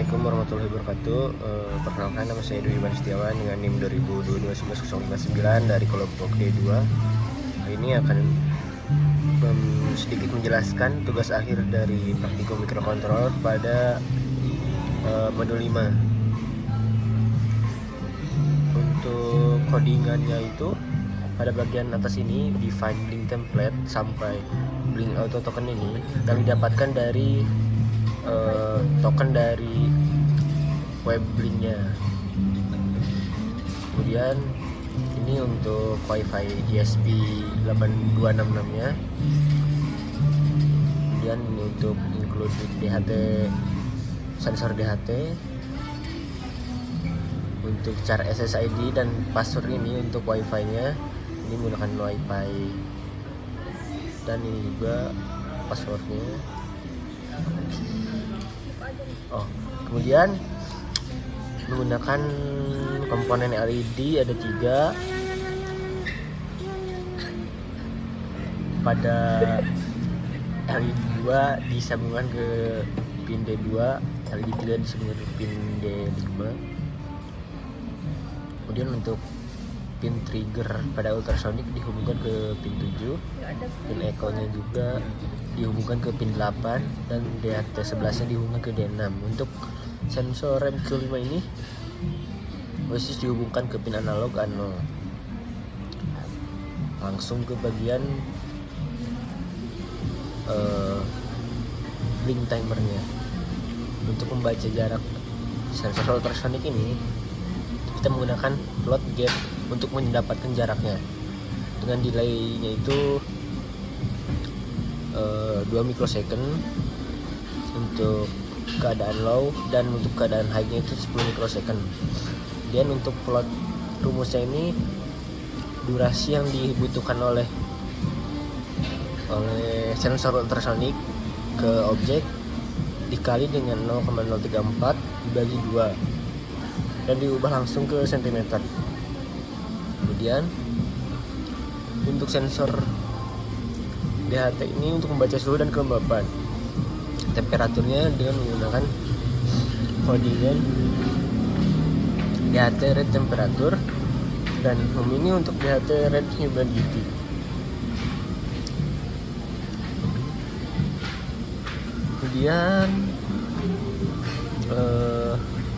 Assalamualaikum warahmatullahi wabarakatuh. Perkenalkan, nama saya Dwi Iman Setiawan dengan NIM 2022-19059 dari kelompok D2. Hari ini akan sedikit menjelaskan tugas akhir dari praktikum mikrokontroler pada modul 5. Untuk codingannya itu pada bagian atas ini, define blink template sampai blink auto token ini yang didapatkan dari token dari web blinknya. Kemudian ini untuk wifi ESP8266 nya. Kemudian ini untuk include DHT, sensor DHT. Untuk cara SSID dan password ini untuk wifi nya ini menggunakan wifi, dan ini juga passwordnya. Kemudian menggunakan komponen LED ada 3. Pada LED 2 disambungkan ke pin D2, LED 3 disambungkan ke pin D5. Kemudian untuk pin trigger pada ultrasonic dihubungkan ke pin 7, pin echo nya juga dihubungkan ke pin 8, dan DHT11 nya dihubungkan ke D6. Untuk sensor MQ5 ini khusus dihubungkan ke pin analog A0. Langsung ke bagian blink timernya. Untuk membaca jarak sensor ultrasonic ini kita menggunakan float gate untuk mendapatkan jaraknya dengan delay-nya itu 2 mikrosecond untuk keadaan low, dan untuk keadaan high-nya itu 10 mikrosecond. Dan untuk plot rumusnya ini durasi yang dibutuhkan oleh sensor ultrasonic ke objek dikali dengan 0,034 dibagi 2 dan diubah langsung ke cm. Kemudian untuk sensor DHT ini untuk membaca suhu dan kelembapan. Temperaturnya dengan menggunakan codingan DHT rate temperatur, dan ini untuk DHT rate humidity. Kemudian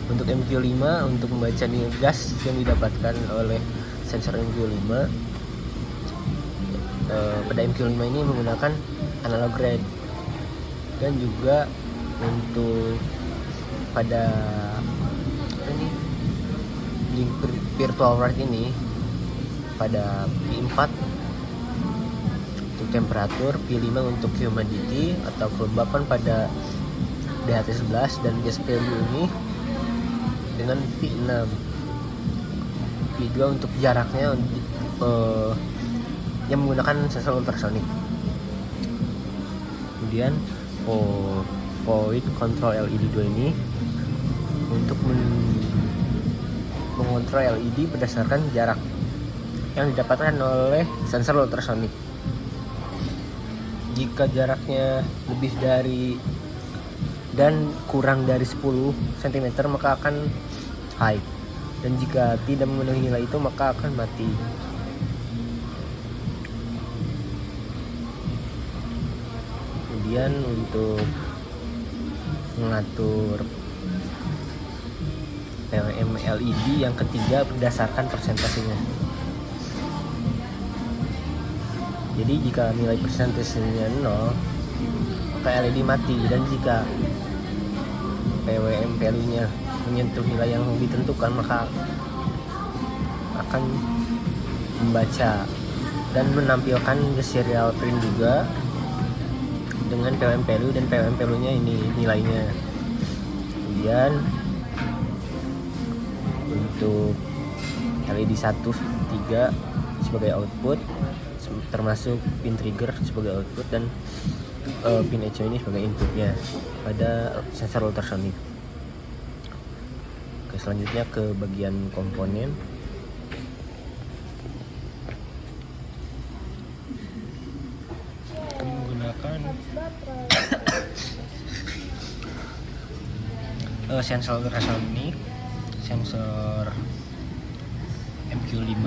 untuk MQ5 untuk membaca nilai gas yang didapatkan oleh sensor MQ5. Pada MQ5 ini menggunakan analog read, dan juga untuk pada blink virtual rate ini pada P4 untuk temperatur, P5 untuk humidity atau kelembapan pada DHT11, dan gas value ini dengan P6, P2 untuk jaraknya yang menggunakan sensor ultrasonic. Kemudian point control LED 2 ini untuk mengontrol LED berdasarkan jarak yang didapatkan oleh sensor ultrasonic. Jika jaraknya lebih dari dan kurang dari 10 cm maka akan high, dan jika tidak memenuhi nilai itu maka akan mati. Kemudian untuk mengatur PWM LED yang ketiga berdasarkan persentasenya. Jadi jika nilai persentasenya 0 maka LED mati, dan jika PWM value-nya menyentuh nilai yang ditentukan maka akan membaca dan menampilkan serial print juga dengan PWM value, dan PWM value-nya ini nilainya. Kemudian untuk LED 1, 3 sebagai output, termasuk pin trigger sebagai output, dan pin echo ini sebagai inputnya pada sensor ultrasonic. Selanjutnya ke bagian komponen. menggunakan sensor ultrasonic, sensor MQ5,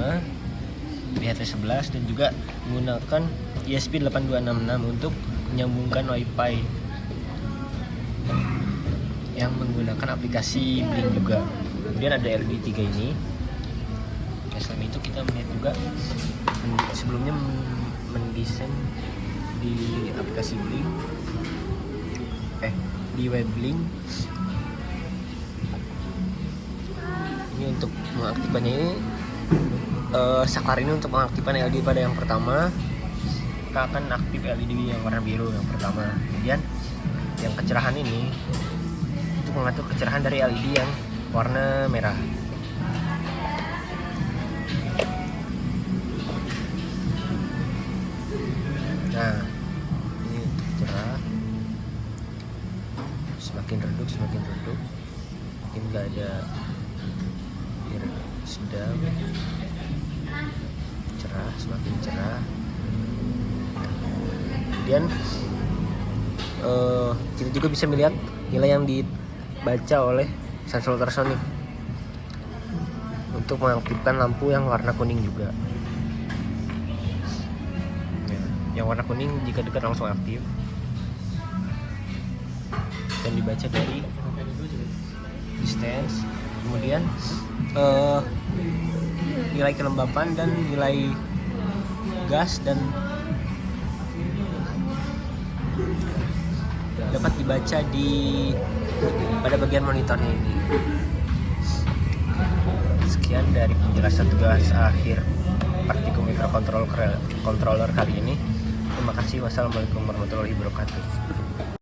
DHT11, dan juga menggunakan ESP8266 untuk menyambungkan WiFi yang menggunakan aplikasi Blink juga. Kemudian ada LED 3 ini. Ya, selain itu kita melihat juga sebelumnya mendesain di aplikasi Blink, di web Blink. Ini untuk mengaktifkannya ini, saklar ini untuk mengaktifkan LED pada yang pertama. Kita akan aktif LED yang warna biru yang pertama. Kemudian yang kecerahan ini untuk mengatur kecerahan dari LED yang warna merah. Nah, ini untuk cerah, semakin redup, mungkin nggak ada sedang, cerah, semakin cerah. Kemudian kita juga bisa melihat nilai yang dibaca oleh sensor ultrasonic untuk mengaktifkan lampu yang warna kuning juga. Yang warna kuning jika dekat langsung aktif dan dibaca dari distance. Kemudian nilai kelembapan dan nilai gas dan dapat dibaca pada bagian monitornya ini. Sekian dari penjelasan tugas akhir Particle Microcontroller kali ini. Terima kasih. Wassalamualaikum warahmatullahi wabarakatuh.